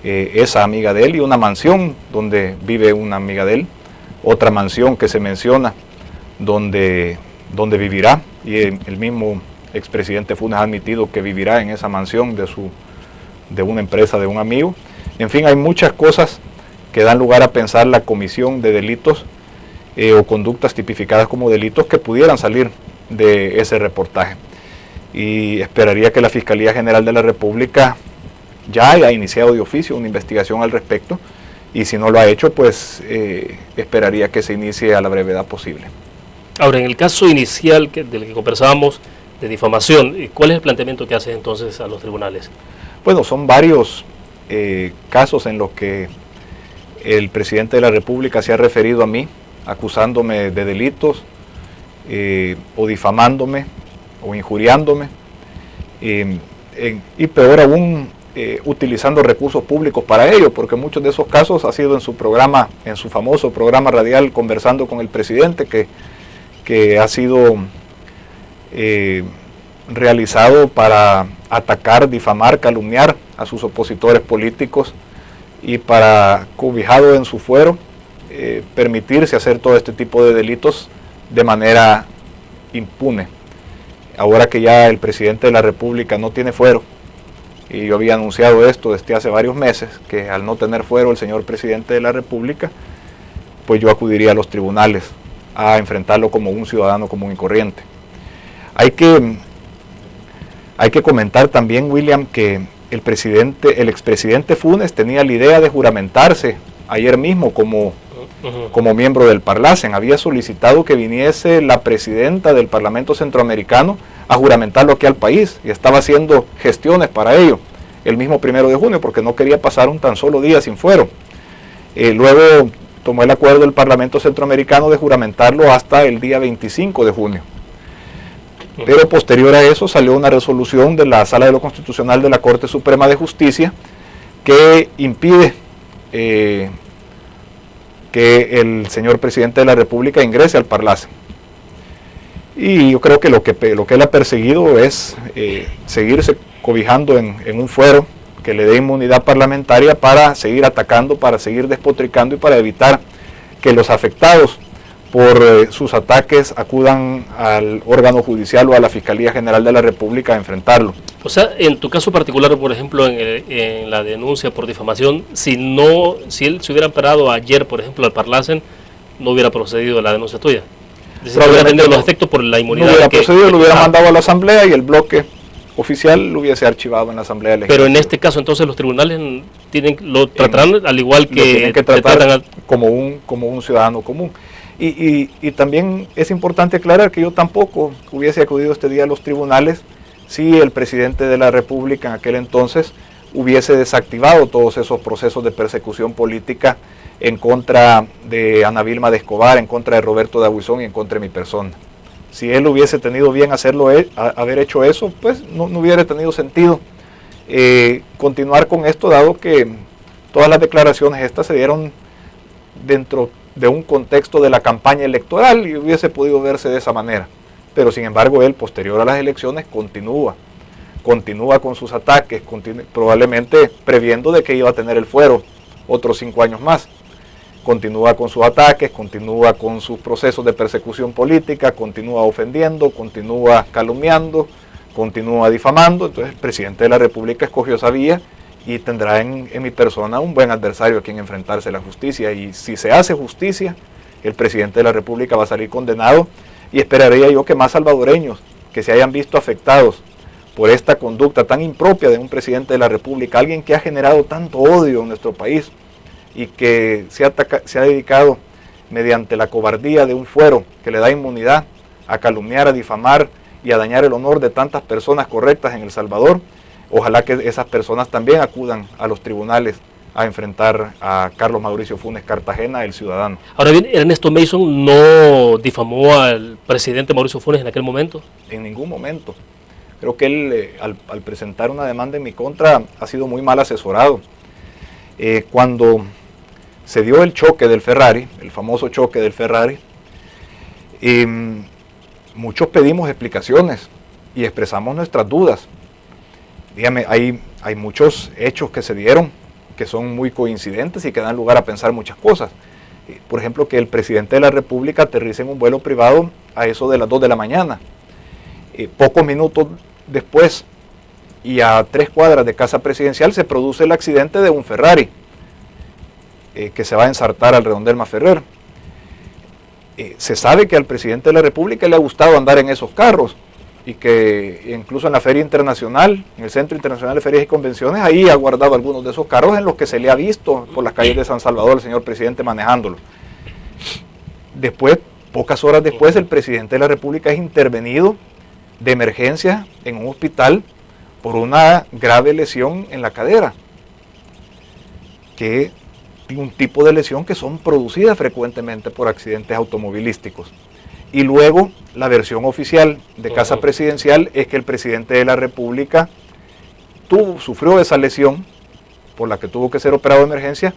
esa amiga de él y una mansión donde vive una amiga de él, otra mansión que se menciona donde vivirá, y el mismo expresidente Funes ha admitido que vivirá en esa mansión de una empresa de un amigo. En fin, hay muchas cosas que dan lugar a pensar la comisión de delitos o conductas tipificadas como delitos que pudieran salir de ese reportaje. Y esperaría que la Fiscalía General de la República ya haya iniciado de oficio una investigación al respecto, y si no lo ha hecho, pues esperaría que se inicie a la brevedad posible. Ahora, en el caso inicial del que conversábamos, de difamación, ¿cuál es el planteamiento que hace entonces a los tribunales? Bueno, son varios casos en los que el presidente de la República se ha referido a mí, acusándome de delitos, o difamándome, o injuriándome, y peor aún, utilizando recursos públicos para ello, porque muchos de esos casos ha sido en su programa, en su famoso programa radial Conversando con el Presidente, que ha sido realizado para atacar, difamar, calumniar a sus opositores políticos, y para, cobijado en su fuero, permitirse hacer todo este tipo de delitos de manera impune. Ahora que ya el presidente de la República no tiene fuero, y yo había anunciado esto desde hace varios meses, que al no tener fuero el señor presidente de la República, pues yo acudiría a los tribunales a enfrentarlo como un ciudadano común y corriente. Hay que comentar también, William, que el expresidente Funes tenía la idea de juramentarse ayer mismo como miembro del Parlacen. Había solicitado que viniese la presidenta del Parlamento Centroamericano a juramentarlo aquí al país, y estaba haciendo gestiones para ello el mismo 1 de junio, porque no quería pasar un tan solo día sin fuero. Luego tomó el acuerdo del Parlamento Centroamericano de juramentarlo hasta el día 25 de junio. Pero posterior a eso salió una resolución de la Sala de lo Constitucional de la Corte Suprema de Justicia que impide que el señor presidente de la República ingrese al Parlacen. Y yo creo que lo que él ha perseguido es seguirse cobijando en un fuero que le dé inmunidad parlamentaria para seguir atacando, para seguir despotricando y para evitar que los afectados por sus ataques acudan al órgano judicial o a la Fiscalía General de la República a enfrentarlo. O sea, en tu caso particular, por ejemplo, en la denuncia por difamación, si él se hubiera parado ayer, por ejemplo, al Parlacen, no hubiera procedido la denuncia tuya. Probablemente tenido los efectos por la inmunidad. No hubiera procedido, lo hubiera mandado a la Asamblea y el bloque oficial lo hubiese archivado en la Asamblea Legislativa. Pero en este caso, entonces, los tribunales lo tratarán al igual que tienen que tratar como un ciudadano común. Y también es importante aclarar que yo tampoco hubiese acudido este día a los tribunales si el presidente de la República en aquel entonces hubiese desactivado todos esos procesos de persecución política en contra de Ana Vilma de Escobar, en contra de Roberto de Abuizón y en contra de mi persona. Si él hubiese tenido bien haber hecho eso, pues no hubiera tenido sentido continuar con esto, dado que todas las declaraciones estas se dieron dentro de un contexto de la campaña electoral y hubiese podido verse de esa manera. Pero sin embargo él, posterior a las elecciones, continúa con sus ataques, probablemente previendo de que iba a tener el fuero otros 5 años más. continúa con sus ataques, continúa con sus procesos de persecución política, continúa ofendiendo, continúa calumniando, continúa difamando. Entonces el presidente de la República escogió esa vía y tendrá en mi persona un buen adversario a quien enfrentarse a la justicia. Y si se hace justicia, el presidente de la República va a salir condenado, y esperaría yo que más salvadoreños que se hayan visto afectados por esta conducta tan impropia de un presidente de la República, alguien que ha generado tanto odio en nuestro país y que se ha dedicado mediante la cobardía de un fuero que le da inmunidad a calumniar, a difamar y a dañar el honor de tantas personas correctas en El Salvador. Ojalá que esas personas también acudan a los tribunales a enfrentar a Carlos Mauricio Funes Cartagena, el ciudadano. Ahora bien, Ernesto Mason no difamó al presidente Mauricio Funes en aquel momento. En ningún momento. Creo que él, al presentar una demanda en mi contra, ha sido muy mal asesorado. Cuando se dio el choque del Ferrari, el famoso choque del Ferrari, muchos pedimos explicaciones y expresamos nuestras dudas. Dígame, hay muchos hechos que se dieron que son muy coincidentes y que dan lugar a pensar muchas cosas. Por ejemplo, que el presidente de la República aterrice en un vuelo privado a eso de las 2 de la mañana. Pocos minutos después y a 3 cuadras de Casa Presidencial se produce el accidente de un Ferrari que se va a ensartar al Redondel Maferrer. Se sabe que al presidente de la República le ha gustado andar en esos carros y que incluso en la Feria Internacional, en el Centro Internacional de Ferias y Convenciones, ahí ha guardado algunos de esos carros en los que se le ha visto por las calles de San Salvador al señor presidente manejándolos. Después, pocas horas después, el presidente de la República es intervenido de emergencia en un hospital por una grave lesión en la cadera, que es un tipo de lesión que son producidas frecuentemente por accidentes automovilísticos. Y luego la versión oficial de Casa Presidencial es que el presidente de la República sufrió esa lesión por la que tuvo que ser operado de emergencia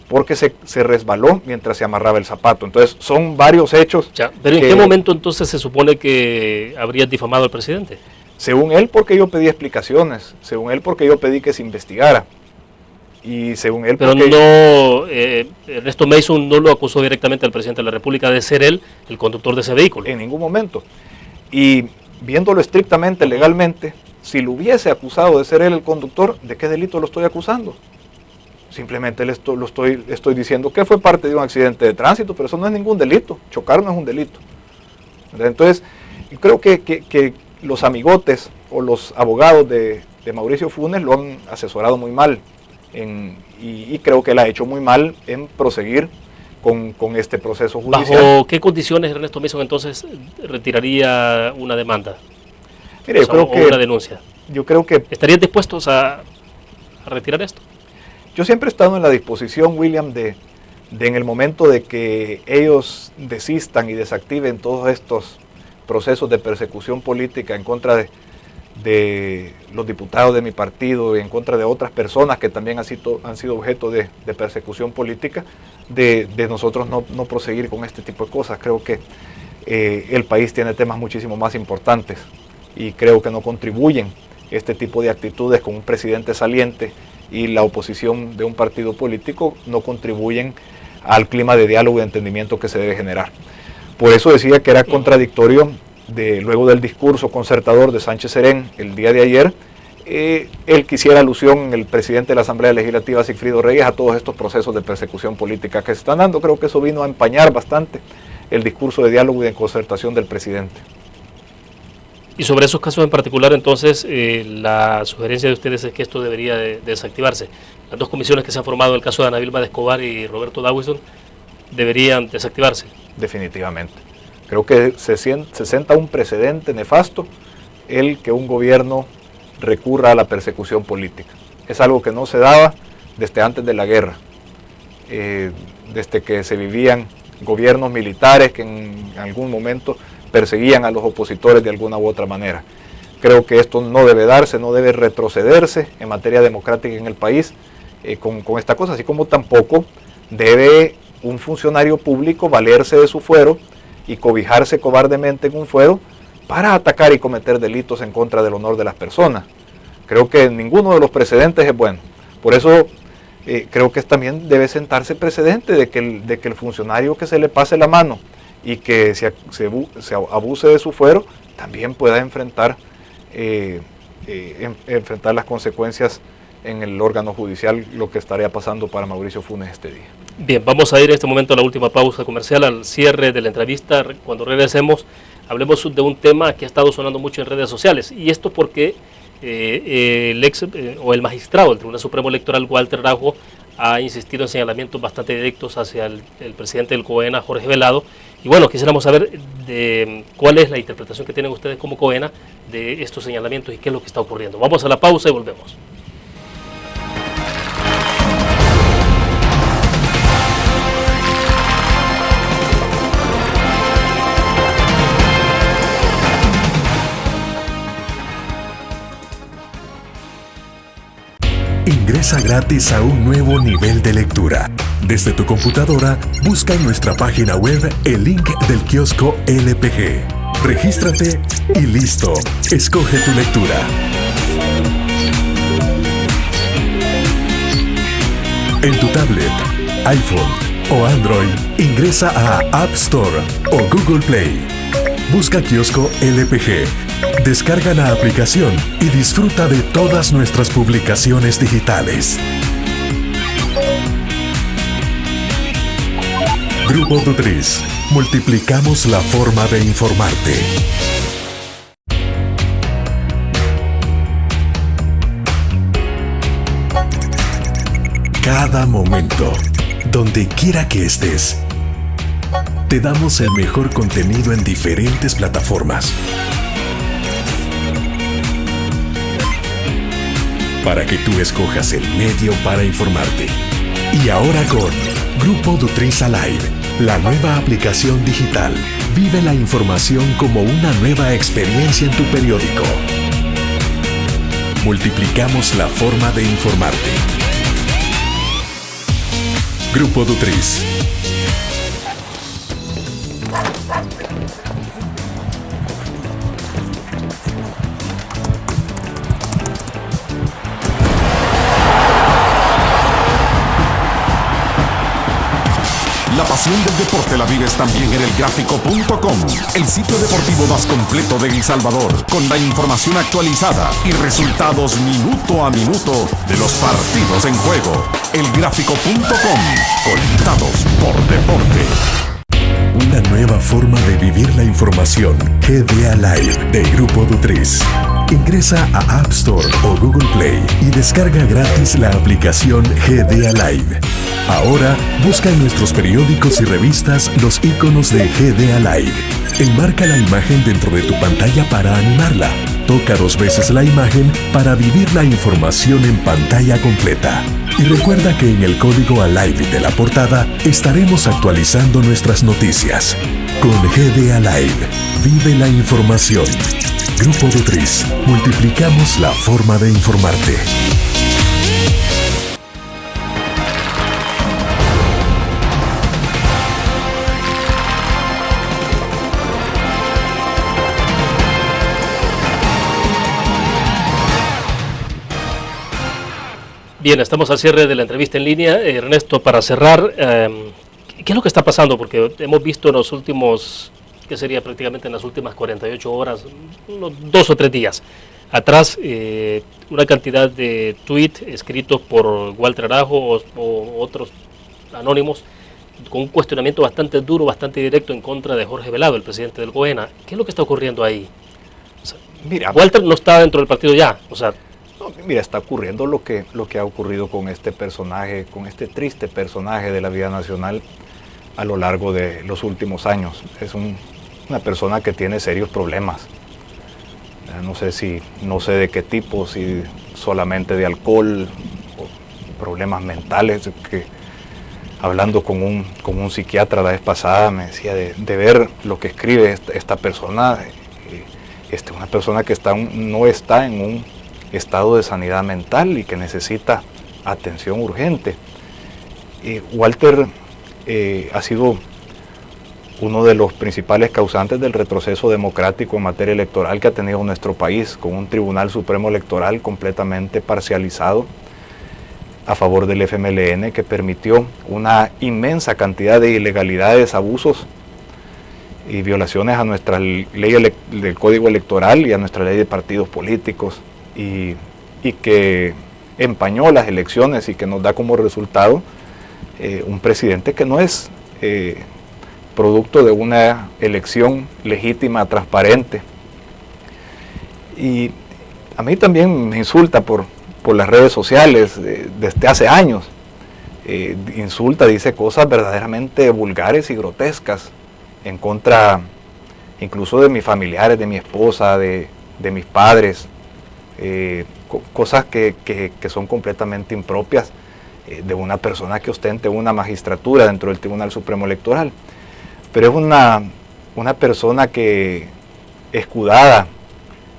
porque se resbaló mientras se amarraba el zapato. Entonces son varios hechos. Ya, pero ¿en qué momento entonces se supone que habría difamado al presidente? Según él, porque yo pedí explicaciones, según él, porque yo pedí que se investigara. Y según él, pero no, Ernesto Mason no lo acusó directamente al presidente de la República de ser él el conductor de ese vehículo. En ningún momento. Y viéndolo estrictamente, legalmente, si lo hubiese acusado de ser él el conductor, ¿de qué delito lo estoy acusando? Simplemente estoy diciendo que fue parte de un accidente de tránsito, pero eso no es ningún delito. Chocar no es un delito. Entonces, creo que los amigotes o los abogados de Mauricio Funes lo han asesorado muy mal. Y creo que él ha hecho muy mal en proseguir con este proceso judicial. ¿Bajo qué condiciones Ernesto Mason entonces retiraría una demanda? Mire, yo creo que una denuncia. Yo creo que ¿estarían dispuestos a retirar esto? Yo siempre he estado en la disposición, William, de en el momento de que ellos desistan y desactiven todos estos procesos de persecución política en contra de los diputados de mi partido y en contra de otras personas que también han sido objeto de persecución política, de nosotros no proseguir con este tipo de cosas. Creo que el país tiene temas muchísimo más importantes y creo que no contribuyen este tipo de actitudes con un presidente saliente y la oposición de un partido político no contribuyen al clima de diálogo y de entendimiento que se debe generar. Por eso decía que era contradictorio luego del discurso concertador de Sánchez Serén el día de ayer, él quisiera alusión en el presidente de la Asamblea Legislativa, Sigfrido Reyes, a todos estos procesos de persecución política que se están dando. Creo que eso vino a empañar bastante el discurso de diálogo y de concertación del presidente. Y sobre esos casos en particular, entonces, la sugerencia de ustedes es que esto debería desactivarse. Las dos comisiones que se han formado en el caso de Ana Vilma de Escobar y Roberto Dawison deberían desactivarse. Definitivamente. Creo que se sienta un precedente nefasto el que un gobierno recurra a la persecución política. Es algo que no se daba desde antes de la guerra, desde que se vivían gobiernos militares que en algún momento perseguían a los opositores de alguna u otra manera. Creo que esto no debe darse, no debe retrocederse en materia democrática en el país con esta cosa, así como tampoco debe un funcionario público valerse de su fuero y cobijarse cobardemente en un fuero para atacar y cometer delitos en contra del honor de las personas. Creo que ninguno de los precedentes es bueno. Por eso creo que también debe sentarse precedente de que el funcionario que se le pase la mano y que se abuse de su fuero, también pueda enfrentar las consecuencias en el órgano judicial, lo que estaría pasando para Mauricio Funes este día. Bien, vamos a ir en este momento a la última pausa comercial, al cierre de la entrevista. Cuando regresemos, hablemos de un tema que ha estado sonando mucho en redes sociales, y esto porque el magistrado del Tribunal Supremo Electoral, Walter Araujo, ha insistido en señalamientos bastante directos hacia el presidente del COENA, Jorge Velado. Y bueno, quisiéramos saber cuál es la interpretación que tienen ustedes como COENA de estos señalamientos y qué es lo que está ocurriendo. Vamos a la pausa y volvemos. Ingresa gratis a un nuevo nivel de lectura. Desde tu computadora, busca en nuestra página web el link del kiosco LPG. Regístrate y listo. Escoge tu lectura. En tu tablet, iPhone o Android, ingresa a App Store o Google Play. Busca kiosco LPG. Descarga la aplicación y disfruta de todas nuestras publicaciones digitales. Grupo Dutris. Multiplicamos la forma de informarte. Cada momento, donde quiera que estés, te damos el mejor contenido en diferentes plataformas. Para que tú escojas el medio para informarte. Y ahora con Grupo Dutris Alive, la nueva aplicación digital. Vive la información como una nueva experiencia en tu periódico. Multiplicamos la forma de informarte. Grupo Dutris. La pasión del deporte la vives también en elgráfico.com, el sitio deportivo más completo de El Salvador, con la información actualizada y resultados minuto a minuto de los partidos en juego. Elgráfico.com, conectados por deporte. Una nueva forma de vivir la información. GDA Live de Grupo Dutris. Ingresa a App Store o Google Play y descarga gratis la aplicación GDA Live. Ahora, busca en nuestros periódicos y revistas los iconos de GDA Live. Enmarca la imagen dentro de tu pantalla para animarla. Toca 2 veces la imagen para vivir la información en pantalla completa. Y recuerda que en el código ALIVE de la portada estaremos actualizando nuestras noticias. Con GDA Live, vive la información. Grupo Dutris, multiplicamos la forma de informarte. Bien, estamos al cierre de la entrevista en línea. Ernesto, para cerrar, ¿qué es lo que está pasando? Porque hemos visto en los últimos, que sería prácticamente en las últimas 48 horas, unos 2 o 3 días atrás, una cantidad de tweets escritos por Walter Araujo o otros anónimos, con un cuestionamiento bastante duro, bastante directo en contra de Jorge Velado, el presidente del COENA. ¿Qué es lo que está ocurriendo ahí? O sea, mira, Walter no está dentro del partido ya, o sea... No, mira, está ocurriendo lo que ha ocurrido con este personaje, con este triste personaje de la vida nacional a lo largo de los últimos años. Es una persona que tiene serios problemas. No sé de qué tipo, si solamente de alcohol o problemas mentales. Que hablando con un psiquiatra la vez pasada me decía de ver lo que escribe esta persona, una persona que no está en un estado de sanidad mental y que necesita atención urgente. Walter ha sido uno de los principales causantes del retroceso democrático en materia electoral que ha tenido nuestro país, con un Tribunal Supremo Electoral completamente parcializado a favor del FMLN, que permitió una inmensa cantidad de ilegalidades, abusos y violaciones a nuestra ley del Código Electoral y a nuestra ley de partidos políticos, y que empañó las elecciones y que nos da como resultado un presidente que no es producto de una elección legítima, transparente. Y a mí también me insulta por las redes sociales desde hace años. Insulta, dice cosas verdaderamente vulgares y grotescas en contra incluso de mis familiares, de mi esposa, de mis padres, cosas que son completamente impropias de una persona que ostente una magistratura dentro del Tribunal Supremo Electoral. Pero es una persona que, escudada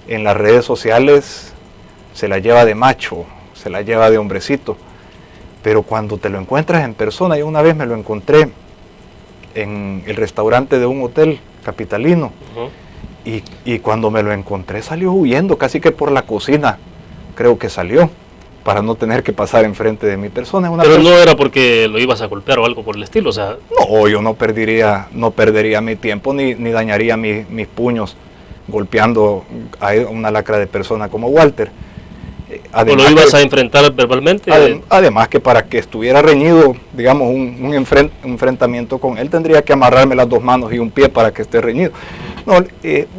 en las redes sociales, se la lleva de macho, se la lleva de hombrecito, pero cuando te lo encuentras en persona, yo una vez me lo encontré en el restaurante de un hotel capitalino, y cuando me lo encontré salió huyendo, casi que por la cocina, creo que salió, para no tener que pasar enfrente de mi persona. Pero no era porque lo ibas a golpear o algo por el estilo, o sea... No, yo no perdería mi tiempo ni dañaría mis puños golpeando a una lacra de persona como Walter. ¿O lo ibas a enfrentar verbalmente? Además que para que estuviera reñido, digamos, un enfrentamiento con él, tendría que amarrarme las dos manos y un pie para que esté reñido. No,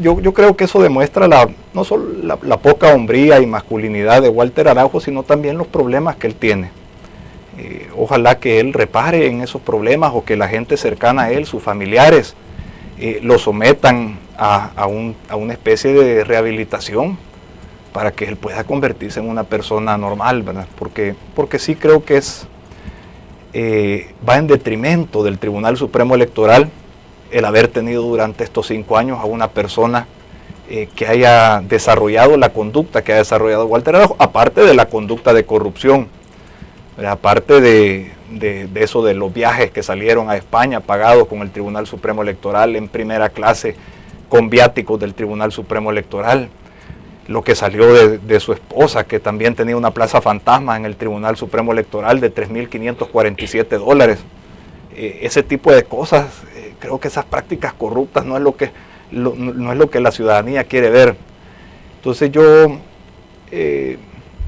yo creo que eso demuestra no solo la poca hombría y masculinidad de Walter Araujo, sino también los problemas que él tiene. Ojalá que él repare en esos problemas, o que la gente cercana a él, sus familiares, lo sometan a una especie de rehabilitación, para que él pueda convertirse en una persona normal, ¿verdad? Porque sí creo que va en detrimento del Tribunal Supremo Electoral el haber tenido durante estos 5 años a una persona que haya desarrollado la conducta que ha desarrollado Walter Araujo, aparte de la conducta de corrupción, ¿verdad? Aparte de eso de los viajes que salieron a España pagados con el Tribunal Supremo Electoral en primera clase, con viáticos del Tribunal Supremo Electoral. Lo que salió de su esposa, que también tenía una plaza fantasma en el Tribunal Supremo Electoral de $3.547. Ese tipo de cosas, creo que esas prácticas corruptas no es lo que la ciudadanía quiere ver. Entonces yo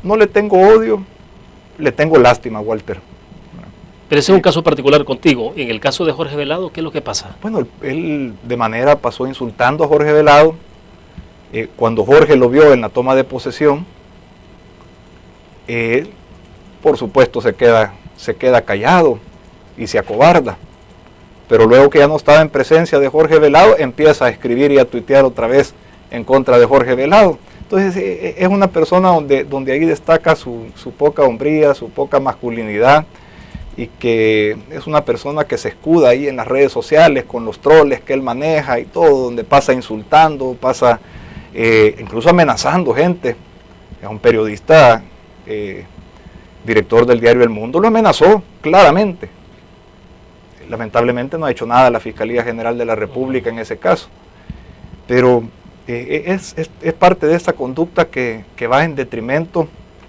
no le tengo odio, le tengo lástima a Walter. Pero ese es un caso particular contigo. En el caso de Jorge Velado, ¿qué es lo que pasa? Bueno, él de manera pasó insultando a Jorge Velado. Cuando Jorge lo vio en la toma de posesión, por supuesto se queda callado y se acobarda, pero luego que ya no estaba en presencia de Jorge Velado, empieza a escribir y a tuitear otra vez en contra de Jorge Velado. Entonces es una persona donde ahí destaca su poca hombría, su poca masculinidad, y que es una persona que se escuda ahí en las redes sociales con los troles que él maneja y todo, donde pasa insultando, pasa incluso amenazando gente. A un periodista, director del diario El Mundo, lo amenazó claramente. Lamentablemente no ha hecho nada la Fiscalía General de la República en ese caso, pero es parte de esta conducta que va en detrimento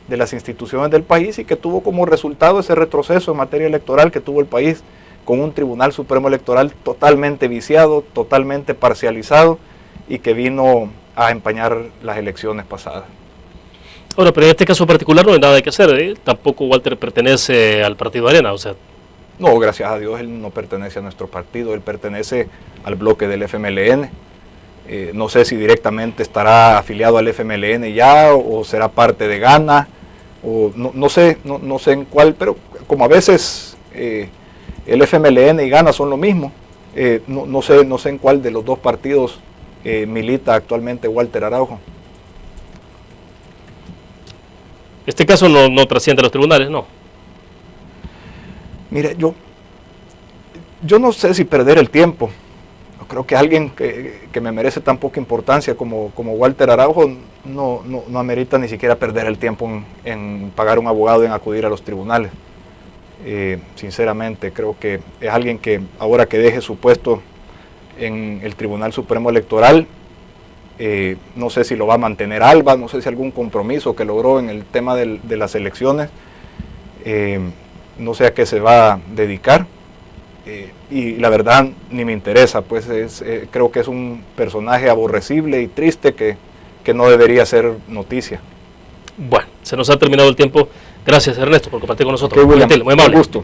de las instituciones del país, y que tuvo como resultado ese retroceso en materia electoral que tuvo el país, con un Tribunal Supremo Electoral totalmente viciado, totalmente parcializado, y que vino a empañar las elecciones pasadas. Ahora, pero en este caso particular no hay nada que hacer, ¿eh? Tampoco Walter pertenece al Partido Arena, o sea... No, gracias a Dios él no pertenece a nuestro partido, él pertenece al bloque del FMLN. No sé si directamente estará afiliado al FMLN ya, o será parte de Gana, o no sé en cuál, pero como a veces el FMLN y Gana son lo mismo, no sé en cuál de los dos partidos milita actualmente Walter Araujo. Este caso no trasciende a los tribunales, ¿no? Mire, yo no sé si perder el tiempo. Creo que alguien que me merece tan poca importancia como Walter Araujo no amerita ni siquiera perder el tiempo en pagar un abogado, en acudir a los tribunales. Sinceramente, creo que es alguien que ahora que deje su puesto en el Tribunal Supremo Electoral, no sé si lo va a mantener Alba, no sé si algún compromiso que logró en el tema de las elecciones No sé a qué se va a dedicar, y la verdad ni me interesa, pues creo que es un personaje aborrecible y triste que no debería ser noticia. Bueno, se nos ha terminado el tiempo. Gracias, Ernesto, por compartir con nosotros. Okay, William, muy amable. Un gusto.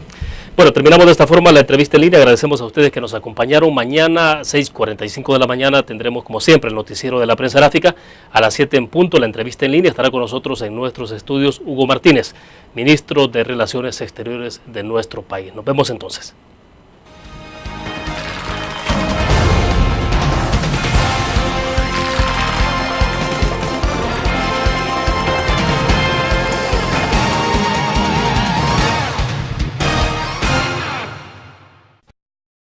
Bueno, terminamos de esta forma la entrevista en línea. Agradecemos a ustedes que nos acompañaron. Mañana, 6:45 de la mañana, tendremos, como siempre, el noticiero de la prensa gráfica. A las 7 en punto, la entrevista en línea. Estará con nosotros en nuestros estudios Hugo Martínez, ministro de Relaciones Exteriores de nuestro país. Nos vemos entonces.